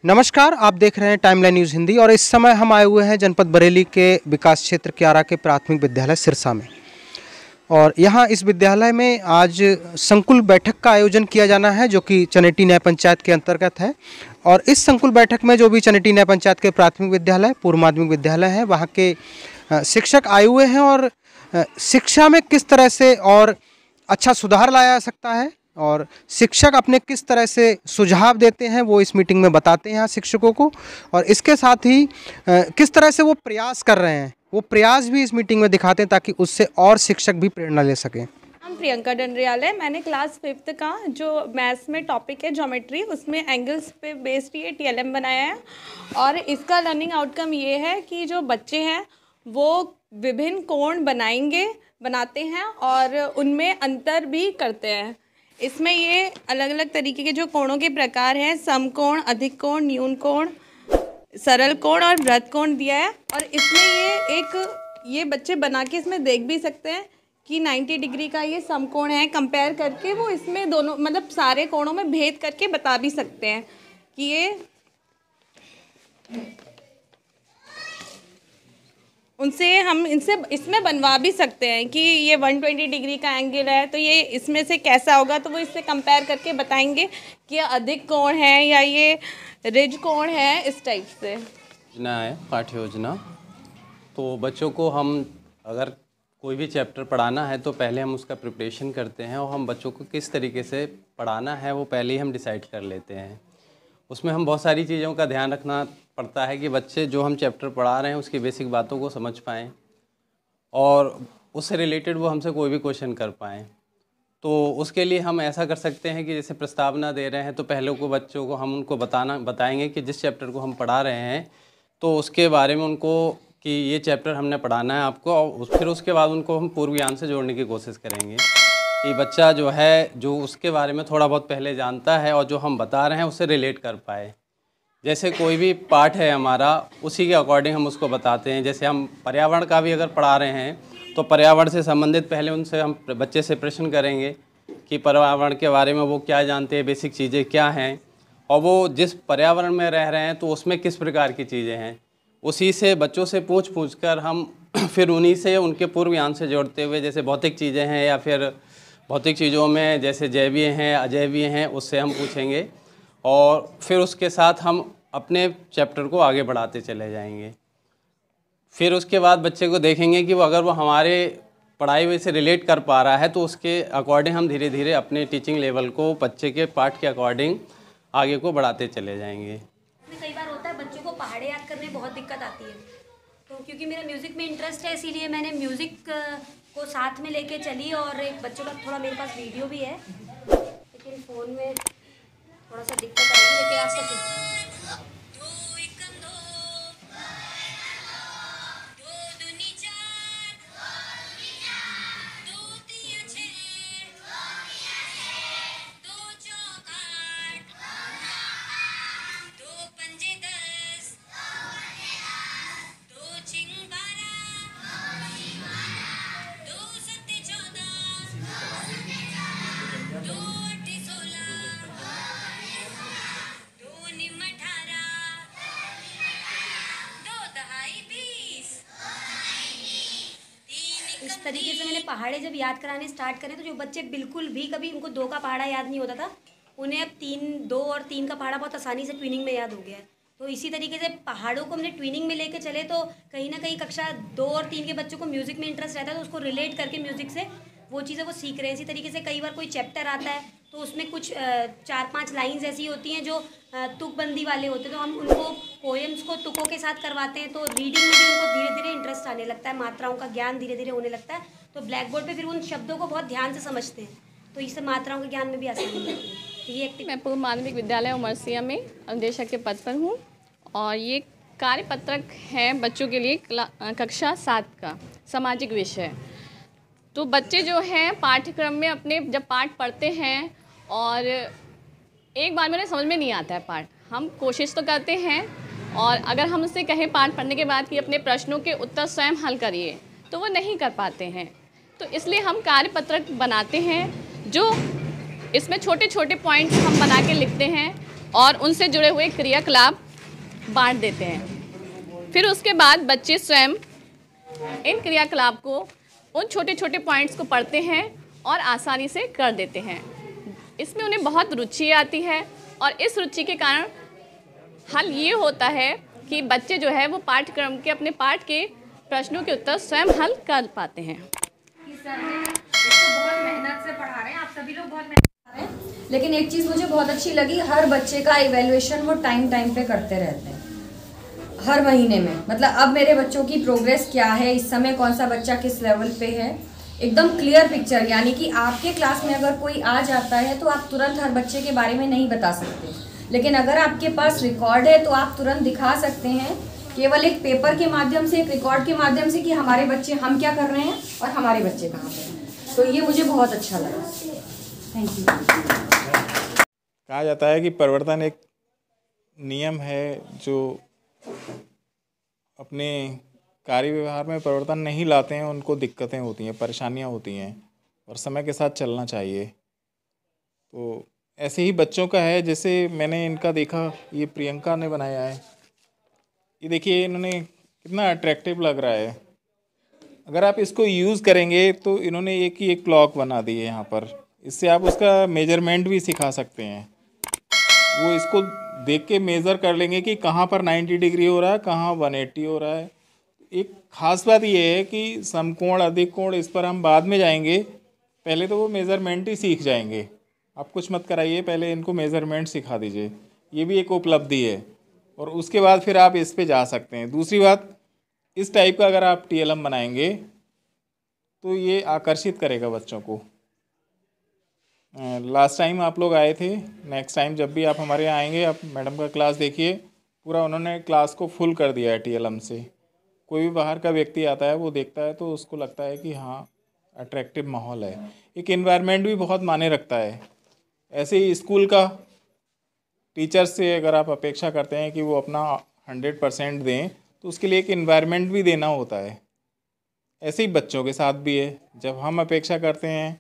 नमस्कार, आप देख रहे हैं टाइमलाइन न्यूज़ हिंदी और इस समय हम आए हुए हैं जनपद बरेली के विकास क्षेत्र क्यारा के प्राथमिक विद्यालय सिरसा में। और यहाँ इस विद्यालय में आज संकुल बैठक का आयोजन किया जाना है जो कि चनेटी न्याय पंचायत के अंतर्गत है। और इस संकुल बैठक में जो भी चनेटी न्याय पंचायत के प्राथमिक विद्यालय, पूर्व माध्यमिक विद्यालय हैं, वहाँ के शिक्षक आए हुए हैं और शिक्षा में किस तरह से और अच्छा सुधार लाया जा सकता है और शिक्षक अपने किस तरह से सुझाव देते हैं वो इस मीटिंग में बताते हैं यहाँ शिक्षकों को। और इसके साथ ही किस तरह से वो प्रयास कर रहे हैं वो प्रयास भी इस मीटिंग में दिखाते हैं ताकि उससे और शिक्षक भी प्रेरणा ले सकें। हम प्रियंका डंडरियाल है। मैंने क्लास 5th का जो मैथ्स में टॉपिक है ज्योमेट्री, उसमें एंगल्स पे बेस्ड ये TLM बनाया है। और इसका लर्निंग आउटकम ये है कि जो बच्चे हैं वो विभिन्न कोण बनाते हैं और उनमें अंतर भी करते हैं। इसमें ये अलग अलग तरीके के जो कोणों के प्रकार हैं, समकोण, अधिक कोण, न्यून कोण, सरल कोण और वृत्त कोण दिया है। और इसमें ये बच्चे बना के इसमें देख भी सकते हैं कि 90 डिग्री का ये समकोण है, कंपेयर करके वो इसमें दोनों मतलब सारे कोणों में भेद करके बता भी सकते हैं कि ये उनसे हम इनसे इसमें बनवा भी सकते हैं कि ये 120 डिग्री का एंगल है तो ये इसमें से कैसा होगा, तो वो इससे कंपेयर करके बताएंगे कि ये अधिक कोण है या ये रिज कोण है, इस टाइप से। योजना है पाठ्य योजना। तो बच्चों को हम अगर कोई भी चैप्टर पढ़ाना है तो पहले हम उसका प्रिपरेशन करते हैं और हम बच्चों को किस तरीके से पढ़ाना है वो पहले ही हम डिसाइड कर लेते हैं। उसमें हम बहुत सारी चीज़ों का ध्यान रखना पड़ता है कि बच्चे जो हम चैप्टर पढ़ा रहे हैं उसकी बेसिक बातों को समझ पाएँ और उससे रिलेटेड वो हमसे कोई भी क्वेश्चन कर पाएँ। तो उसके लिए हम ऐसा कर सकते हैं कि जैसे प्रस्तावना दे रहे हैं तो पहले को बच्चों को हम उनको बताएंगे कि जिस चैप्टर को हम पढ़ा रहे हैं तो उसके बारे में उनको कि ये चैप्टर हमने पढ़ाना है आपको, और फिर उसके बाद उनको हम पूर्व ज्ञान से जोड़ने की कोशिश करेंगे कि बच्चा जो है जो उसके बारे में थोड़ा बहुत पहले जानता है और जो हम बता रहे हैं उससे रिलेट कर पाए। जैसे कोई भी पार्ट है हमारा उसी के अकॉर्डिंग हम उसको बताते हैं। जैसे हम पर्यावरण का भी अगर पढ़ा रहे हैं तो पर्यावरण से संबंधित पहले उनसे हम बच्चे से प्रश्न करेंगे कि पर्यावरण के बारे में वो क्या जानते हैं, बेसिक चीज़ें क्या हैं और वो जिस पर्यावरण में रह रहे हैं तो उसमें किस प्रकार की चीज़ें हैं। उसी से बच्चों से पूछ कर हम फिर उन्हीं से उनके पूर्व ज्ञान से जोड़ते हुए जैसे भौतिक चीज़ें हैं या फिर भौतिक चीज़ों में जैसे जैवीय हैं अजैवीय हैं उससे हम पूछेंगे और फिर उसके साथ हम अपने चैप्टर को आगे बढ़ाते चले जाएंगे। फिर उसके बाद बच्चे को देखेंगे कि वो अगर वो हमारे पढ़ाई हुई से रिलेट कर पा रहा है तो उसके अकॉर्डिंग हम धीरे धीरे अपने टीचिंग लेवल को बच्चे के पाठ के अकॉर्डिंग आगे को बढ़ाते चले जाएंगे। कई बार होता है बच्चों को पहाड़े याद करने में बहुत दिक्कत आती है, तो क्योंकि मेरा म्यूज़िक में इंटरेस्ट है इसीलिए मैंने म्यूज़िक को साथ में लेके चली और एक बच्चों का थोड़ा मेरे पास वीडियो भी है, लेकिन फ़ोन में थोड़ा सा दिक्कत आएगी, लेकिन आप सब इस तरीके से मैंने पहाड़े जब याद कराने स्टार्ट करे तो जो बच्चे बिल्कुल भी कभी उनको 2 का पहाड़ा याद नहीं होता था, उन्हें अब 2 और 3 का पहाड़ा बहुत आसानी से ट्विनिंग में याद हो गया है। तो इसी तरीके से पहाड़ों को हमने ट्विनिंग में लेके चले तो कहीं ना कहीं कक्षा 2 और 3 के बच्चों को म्यूज़िक में इंटरेस्ट रहता है तो उसको रिलेट करके म्यूज़िक से वो चीज़ें वो सीख रहे हैं। इसी तरीके से कई बार कोई चैप्टर आता है तो उसमें कुछ 4-5 लाइन्स ऐसी होती हैं जो तुकबंदी वाले होते हैं, तो हम उनको पोएम्स को तुकों के साथ करवाते हैं तो रीडिंग में भी उनको धीरे धीरे इंटरेस्ट आने लगता है, मात्राओं का ज्ञान धीरे धीरे होने लगता है। तो ब्लैक बोर्ड पे फिर उन शब्दों को बहुत ध्यान से समझते हैं तो इससे मात्राओं के ज्ञान में भी आसानी होती है। ये मैं पूर्व माध्यमिक विद्यालय उमरसिया में अनुदेशक के पद पर हूँ और ये कार्यपत्रक है बच्चों के लिए कक्षा 7 का सामाजिक विषय। तो बच्चे जो हैं पाठ्यक्रम में अपने जब पाठ पढ़ते हैं और एक बार में उन्हें समझ में नहीं आता है पाठ, हम कोशिश तो करते हैं और अगर हम उससे कहें पाठ पढ़ने के बाद कि अपने प्रश्नों के उत्तर स्वयं हल करिए तो वो नहीं कर पाते हैं। तो इसलिए हम कार्यपत्रक बनाते हैं जो इसमें छोटे छोटे पॉइंट्स हम बना के लिखते हैं और उनसे जुड़े हुए क्रियाकलाप बांट देते हैं। फिर उसके बाद बच्चे स्वयं इन क्रियाकलाप को, उन छोटे छोटे पॉइंट्स को पढ़ते हैं और आसानी से कर देते हैं। इसमें उन्हें बहुत रुचि आती है और इस रुचि के कारण हल ये होता है कि बच्चे जो है वो पाठ्यक्रम के, अपने पाठ के प्रश्नों के उत्तर स्वयं हल कर पाते हैं। सर ने इसको बहुत मेहनत से पढ़ा रहे हैं, आप सभी लोग बहुत मेहनत कर रहे हैं, लेकिन एक चीज़ मुझे बहुत अच्छी लगी, हर बच्चे का इवैल्यूएशन वो टाइम पे करते रहते हैं, हर महीने में। मतलब अब मेरे बच्चों की प्रोग्रेस क्या है, इस समय कौन सा बच्चा किस लेवल पे है, एकदम क्लियर पिक्चर। यानी कि आपके क्लास में अगर कोई आ जाता है तो आप तुरंत हर बच्चे के बारे में नहीं बता सकते, लेकिन अगर आपके पास रिकॉर्ड है तो आप तुरंत दिखा सकते हैं, केवल एक पेपर के माध्यम से, एक रिकॉर्ड के माध्यम से, कि हमारे बच्चे हम क्या कर रहे हैं और हमारे बच्चे कहाँ पे हैं। तो ये मुझे बहुत अच्छा लगा। Thank you. कहा जाता है कि परिवर्तन एक नियम है, जो अपने कार्य व्यवहार में परिवर्तन नहीं लाते हैं उनको दिक्कतें होती हैं, परेशानियां होती हैं, और समय के साथ चलना चाहिए। तो ऐसे ही बच्चों का है, जैसे मैंने इनका देखा, ये प्रियंका ने बनाया है, ये देखिए इन्होंने कितना अट्रैक्टिव लग रहा है। अगर आप इसको यूज़ करेंगे तो इन्होंने एक ही एक क्लॉक बना दी है यहाँ पर, इससे आप उसका मेजरमेंट भी सिखा सकते हैं। वो इसको देख के मेज़र कर लेंगे कि कहाँ पर 90 डिग्री हो रहा है, कहाँ 180 हो रहा है। एक ख़ास बात ये है कि समकोण, अधिक कोण, इस पर हम बाद में जाएंगे, पहले तो वो मेज़रमेंट ही सीख जाएंगे। आप कुछ मत कराइए, पहले इनको मेज़रमेंट सिखा दीजिए, ये भी एक उपलब्धि है, और उसके बाद फिर आप इस पे जा सकते हैं। दूसरी बात, इस टाइप का अगर आप TLM बनाएंगे तो ये आकर्षित करेगा बच्चों को। लास्ट टाइम आप लोग आए थे, नेक्स्ट टाइम जब भी आप हमारे यहाँ आएंगे, आप मैडम का क्लास देखिए, पूरा उन्होंने क्लास को फुल कर दिया है TLM से। कोई भी बाहर का व्यक्ति आता है, वो देखता है तो उसको लगता है कि हाँ अट्रैक्टिव माहौल है। एक एनवायरनमेंट भी बहुत मायने रखता है। ऐसे ही स्कूल का टीचर्स से अगर आप अपेक्षा करते हैं कि वो अपना 100% दें, तो उसके लिए एक एनवायरनमेंट भी देना होता है। ऐसे ही बच्चों के साथ भी है, जब हम अपेक्षा करते हैं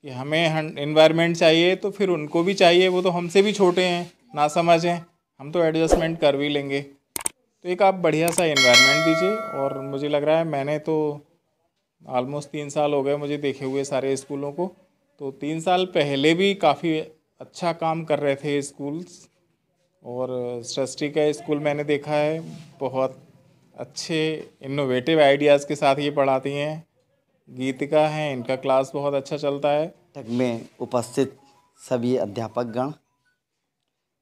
कि हमें एनवायरनमेंट चाहिए, तो फिर उनको भी चाहिए। वो तो हमसे भी छोटे हैं, ना समझ हैं, हम तो एडजस्टमेंट कर भी लेंगे। तो एक आप बढ़िया सा एनवायरनमेंट दीजिए। और मुझे लग रहा है, मैंने तो ऑलमोस्ट 3 साल हो गए मुझे देखे हुए सारे स्कूलों को, तो 3 साल पहले भी काफ़ी अच्छा काम कर रहे थे स्कूल्स। और सृष्टि का स्कूल मैंने देखा है, बहुत अच्छे इनोवेटिव आइडियाज़ के साथ ये पढ़ाती हैं। गीतिका हैं, इनका क्लास बहुत अच्छा चलता है। बैठक में उपस्थित सभी अध्यापकगण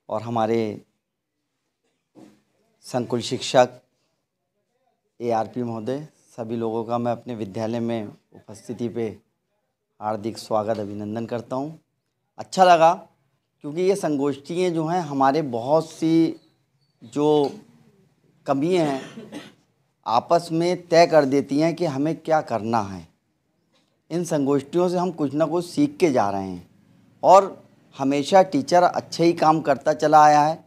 और हमारे संकुल शिक्षक ARP महोदय, सभी लोगों का मैं अपने विद्यालय में उपस्थिति पे हार्दिक स्वागत, अभिनंदन करता हूँ। अच्छा लगा, क्योंकि ये संगोष्ठियाँ जो हैं, हमारे बहुत सी जो कमियाँ हैं आपस में तय कर देती हैं कि हमें क्या करना है। इन संगोष्ठियों से हम कुछ ना कुछ सीख के जा रहे हैं, और हमेशा टीचर अच्छे ही काम करता चला आया है।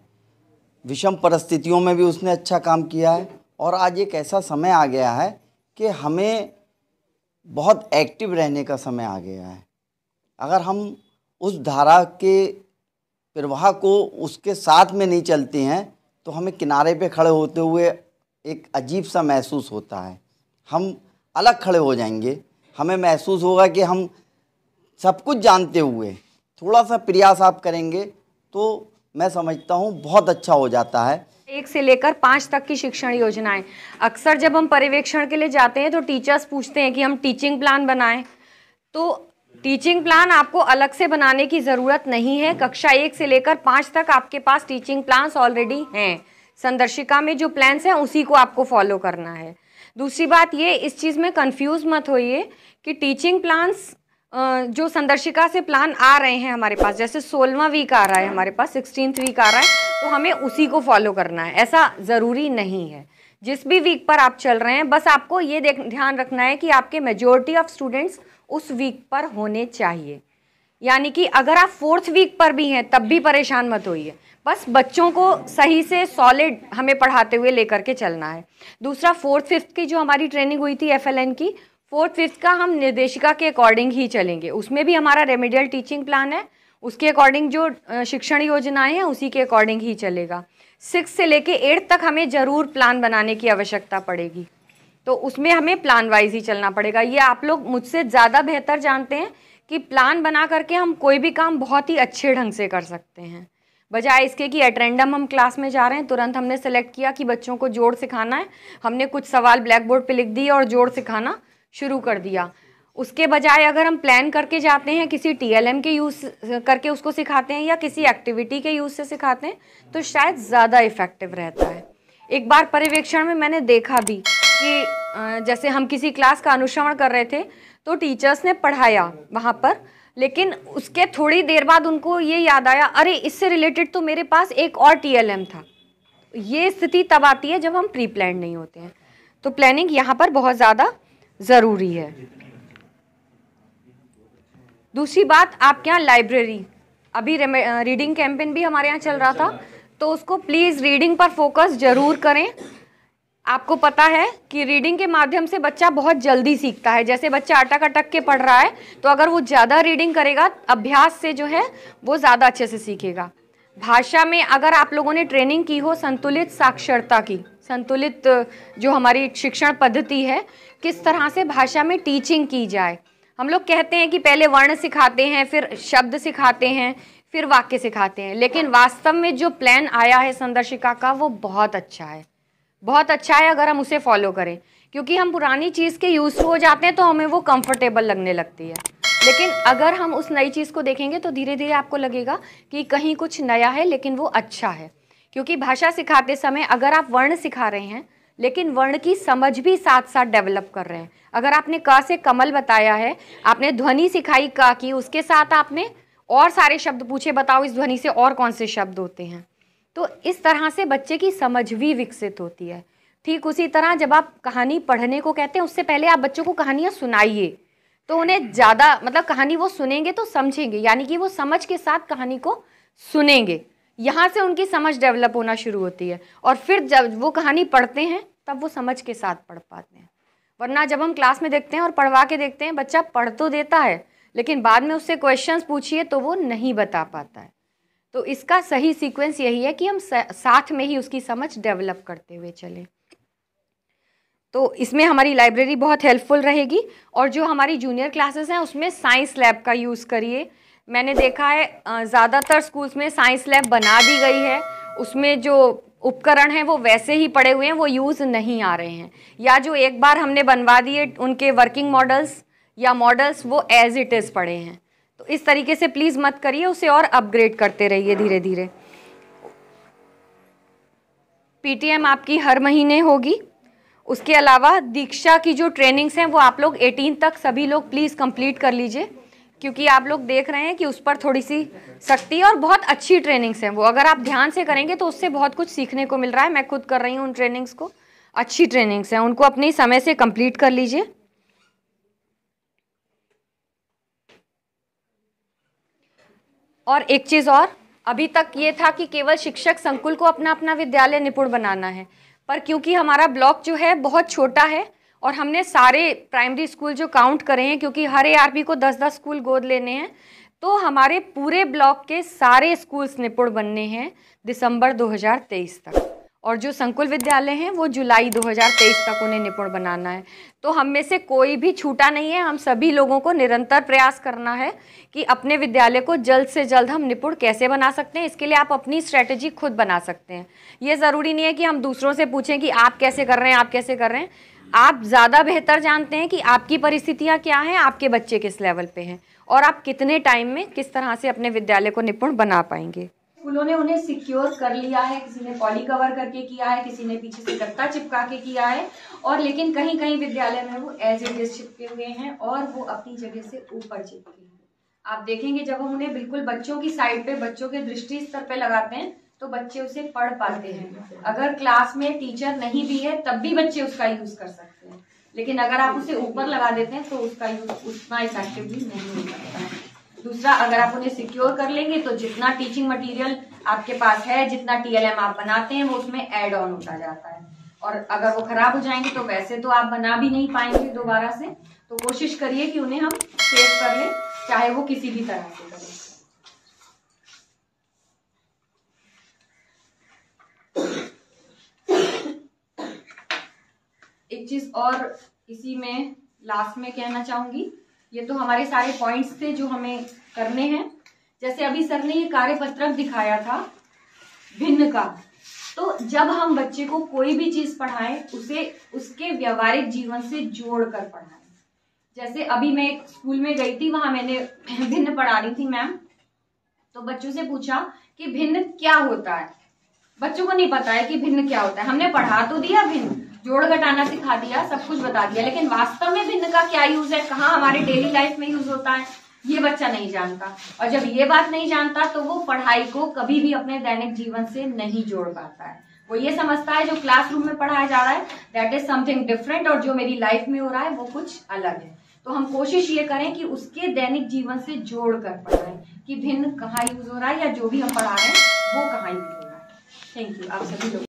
विषम परिस्थितियों में भी उसने अच्छा काम किया है, और आज एक ऐसा समय आ गया है कि हमें बहुत एक्टिव रहने का समय आ गया है। अगर हम उस धारा के प्रवाह को उसके साथ में नहीं चलते हैं, तो हमें किनारे पे खड़े होते हुए एक अजीब सा महसूस होता है। हम अलग खड़े हो जाएंगे, हमें महसूस होगा कि हम सब कुछ जानते हुए थोड़ा सा प्रयास आप करेंगे तो मैं समझता हूँ बहुत अच्छा हो जाता है। 1 से लेकर 5 तक की शिक्षण योजनाएं, अक्सर जब हम पर्यवेक्षण के लिए जाते हैं तो टीचर्स पूछते हैं कि हम टीचिंग प्लान बनाएं, तो टीचिंग प्लान आपको अलग से बनाने की ज़रूरत नहीं है। कक्षा 1 से लेकर 5 तक आपके पास टीचिंग प्लान्स ऑलरेडी हैं। संदर्शिका में जो प्लान्स हैं उसी को आपको फॉलो करना है। दूसरी बात ये, इस चीज़ में कंफ्यूज मत होइए कि टीचिंग प्लान्स जो संदर्शिका से प्लान आ रहे हैं हमारे पास, जैसे 16वां वीक आ रहा है हमारे पास, 16th वीक आ रहा है, तो हमें उसी को फॉलो करना है, ऐसा ज़रूरी नहीं है। जिस भी वीक पर आप चल रहे हैं, बस आपको ये ध्यान रखना है कि आपके मेजॉरिटी ऑफ स्टूडेंट्स उस वीक पर होने चाहिए। यानी कि अगर आप 4th वीक पर भी हैं तब भी परेशान मत होइए, बस बच्चों को सही से सॉलिड हमें पढ़ाते हुए लेकर के चलना है। दूसरा, 4th 5th की जो हमारी ट्रेनिंग हुई थी FLN की, 4th 5th का हम निर्देशिका के अकॉर्डिंग ही चलेंगे। उसमें भी हमारा रेमेडियल टीचिंग प्लान है, उसके अकॉर्डिंग जो शिक्षण योजनाएं हैं उसी के अकॉर्डिंग ही चलेगा। 6 से लेके 8 तक हमें ज़रूर प्लान बनाने की आवश्यकता पड़ेगी, तो उसमें हमें प्लान वाइज ही चलना पड़ेगा। ये आप लोग मुझसे ज़्यादा बेहतर जानते हैं कि प्लान बना करके हम कोई भी काम बहुत ही अच्छे ढंग से कर सकते हैं, बजाय इसके कि एट रैंडम हम क्लास में जा रहे हैं, तुरंत हमने सेलेक्ट किया कि बच्चों को जोड़ सिखाना है, हमने कुछ सवाल ब्लैक बोर्ड पे लिख दिए और जोड़ सिखाना शुरू कर दिया। उसके बजाय अगर हम प्लान करके जाते हैं, किसी TLM के यूज़ करके उसको सिखाते हैं या किसी एक्टिविटी के यूज़ से सिखाते हैं, तो शायद ज़्यादा इफ़ेक्टिव रहता है। एक बार पर्यवेक्षण में मैंने देखा भी कि जैसे हम किसी क्लास का अनुश्रवण कर रहे थे तो टीचर्स ने पढ़ाया वहाँ पर, लेकिन उसके थोड़ी देर बाद उनको ये याद आया, अरे इससे रिलेटेड तो मेरे पास एक और TLM था। ये स्थिति तब आती है जब हम प्री प्लान नहीं होते हैं, तो प्लानिंग यहाँ पर बहुत ज़्यादा ज़रूरी है। दूसरी बात, आपके यहाँ लाइब्रेरी, अभी रीडिंग कैंपेन भी हमारे यहाँ चल रहा था, तो उसको प्लीज़ रीडिंग पर फोकस ज़रूर करें। आपको पता है कि रीडिंग के माध्यम से बच्चा बहुत जल्दी सीखता है। जैसे बच्चा अटक अटक के पढ़ रहा है, तो अगर वो ज़्यादा रीडिंग करेगा, अभ्यास से जो है वो ज़्यादा अच्छे से सीखेगा। भाषा में अगर आप लोगों ने ट्रेनिंग की हो संतुलित साक्षरता की, संतुलित जो हमारी शिक्षण पद्धति है, किस तरह से भाषा में टीचिंग की जाए। हम लोग कहते हैं कि पहले वर्ण सिखाते हैं, फिर शब्द सिखाते हैं, फिर वाक्य सिखाते हैं, लेकिन वास्तव में जो प्लान आया है संदर्शिका का वो बहुत अच्छा है, बहुत अच्छा है अगर हम उसे फॉलो करें। क्योंकि हम पुरानी चीज़ के यूज़ हो जाते हैं तो हमें वो कंफर्टेबल लगने लगती है, लेकिन अगर हम उस नई चीज़ को देखेंगे तो धीरे धीरे आपको लगेगा कि कहीं कुछ नया है लेकिन वो अच्छा है। क्योंकि भाषा सिखाते समय अगर आप वर्ण सिखा रहे हैं लेकिन वर्ण की समझ भी साथ साथ डेवलप कर रहे हैं, अगर आपने क से कमल बताया है, आपने ध्वनि सिखाई क की, उसके साथ आपने और सारे शब्द पूछे, बताओ इस ध्वनि से और कौन से शब्द होते हैं, तो इस तरह से बच्चे की समझ भी विकसित होती है। ठीक उसी तरह जब आप कहानी पढ़ने को कहते हैं, उससे पहले आप बच्चों को कहानियाँ सुनाइए, तो उन्हें ज़्यादा मतलब कहानी वो सुनेंगे तो समझेंगे, यानी कि वो समझ के साथ कहानी को सुनेंगे, यहाँ से उनकी समझ डेवलप होना शुरू होती है। और फिर जब वो कहानी पढ़ते हैं तब वो समझ के साथ पढ़ पाते हैं। वरना जब हम क्लास में देखते हैं और पढ़वा के देखते हैं, बच्चा पढ़ तो देता है लेकिन बाद में उससे क्वेश्चंस पूछिए तो वो नहीं बता पाता है। तो इसका सही सीक्वेंस यही है कि हम साथ में ही उसकी समझ डेवलप करते हुए चलें। तो इसमें हमारी लाइब्रेरी बहुत हेल्पफुल रहेगी। और जो हमारी जूनियर क्लासेस हैं उसमें साइंस लैब का यूज़ करिए। मैंने देखा है ज़्यादातर स्कूल्स में साइंस लैब बना दी गई है, उसमें जो उपकरण हैं वो वैसे ही पड़े हुए हैं, वो यूज़ नहीं आ रहे हैं, या जो एक बार हमने बनवा दिए उनके वर्किंग मॉडल्स या मॉडल्स वो एज इट इज़ पड़े हैं। तो इस तरीके से प्लीज़ मत करिए, उसे और अपग्रेड करते रहिए धीरे धीरे। PTM आपकी हर महीने होगी। उसके अलावा दीक्षा की जो ट्रेनिंग्स हैं वो आप लोग 18 तक सभी लोग प्लीज़ कंप्लीट कर लीजिए, क्योंकि आप लोग देख रहे हैं कि उस पर थोड़ी सी सख्ती है और बहुत अच्छी ट्रेनिंग्स हैं वो। अगर आप ध्यान से करेंगे तो उससे बहुत कुछ सीखने को मिल रहा है। मैं खुद कर रही हूँ उन ट्रेनिंग्स को, अच्छी ट्रेनिंग्स हैं, उनको अपनी समय से कंप्लीट कर लीजिए। और एक चीज़ और, अभी तक ये था कि केवल शिक्षक संकुल को अपना अपना विद्यालय निपुण बनाना है, पर क्योंकि हमारा ब्लॉक जो है बहुत छोटा है और हमने सारे प्राइमरी स्कूल जो काउंट करे हैं, क्योंकि हर ARP को 10-10 स्कूल गोद लेने हैं, तो हमारे पूरे ब्लॉक के सारे स्कूल्स निपुण बनने हैं दिसंबर 2023 तक, और जो संकुल विद्यालय हैं वो जुलाई 2023 तक उन्हें निपुण बनाना है। तो हम में से कोई भी छूटा नहीं है। हम सभी लोगों को निरंतर प्रयास करना है कि अपने विद्यालय को जल्द से जल्द हम निपुण कैसे बना सकते हैं। इसके लिए आप अपनी स्ट्रेटजी खुद बना सकते हैं। ये ज़रूरी नहीं है कि हम दूसरों से पूछें कि आप कैसे कर रहे हैं, आप कैसे कर रहे हैं। आप ज़्यादा बेहतर जानते हैं कि आपकी परिस्थितियाँ क्या हैं, आपके बच्चे किस लेवल पे हैं और आप कितने टाइम में किस तरह से अपने विद्यालय को निपुण बना पाएंगे। स्कूलों ने उन्हें सिक्योर कर लिया है, किसी ने पॉली कवर करके किया है, किसी ने पीछे से गत्ता चिपका के किया है, और लेकिन कहीं कहीं विद्यालय में वो एज इट इज चिपके हुए हैं और वो अपनी जगह से ऊपर चिपके हैं। आप देखेंगे जब हम उन्हें बिल्कुल बच्चों की साइड पे, बच्चों के दृष्टि स्तर पे लगाते हैं तो बच्चे उसे पढ़ पाते हैं। अगर क्लास में टीचर नहीं भी है तब भी बच्चे उसका यूज कर सकते हैं, लेकिन अगर आप उसे ऊपर लगा देते हैं तो उसका यूज उतना इफेक्टिवली नहीं हो सकता है। दूसरा, अगर आप उन्हें सिक्योर कर लेंगे तो जितना टीचिंग मटेरियल आपके पास है, जितना TLM आप बनाते हैं वो उसमें ऐड ऑन होता जाता है, और अगर वो खराब हो जाएंगे तो वैसे तो आप बना भी नहीं पाएंगे दोबारा से। तो कोशिश करिए कि उन्हें हम सेव कर लें, चाहे वो किसी भी तरह से करें। एक चीज और इसी में लास्ट में कहना चाहूंगी, ये तो हमारे सारे पॉइंट्स थे जो हमें करने हैं। जैसे अभी सर ने ये कार्यपत्रक दिखाया था भिन्न का, तो जब हम बच्चे को कोई भी चीज पढ़ाएं उसे उसके व्यवहारिक जीवन से जोड़ कर पढ़ाएं। जैसे अभी मैं एक स्कूल में गई थी, वहां मैंने भिन्न पढ़ा रही थी मैम, तो बच्चों से पूछा कि भिन्न क्या होता है। बच्चों को नहीं पता है कि भिन्न क्या होता है। हमने पढ़ा तो दिया, भिन्न जोड़ घटाना सिखा दिया, सब कुछ बता दिया, लेकिन वास्तव में भिन्न का क्या यूज है, कहाँ हमारे डेली लाइफ में यूज होता है, ये बच्चा नहीं जानता। और जब ये बात नहीं जानता तो वो पढ़ाई को कभी भी अपने दैनिक जीवन से नहीं जोड़ पाता है। वो ये समझता है जो क्लासरूम में पढ़ाया जा रहा है दैट इज समथिंग डिफरेंट, और जो मेरी लाइफ में हो रहा है वो कुछ अलग है। तो हम कोशिश ये करें कि उसके दैनिक जीवन से जोड़ कर पढ़ाएं कि भिन्न कहाँ यूज हो रहा है या जो भी हम पढ़ा रहे हैं वो कहाँ यूज हो रहा है। थैंक यू आप सभी लोग।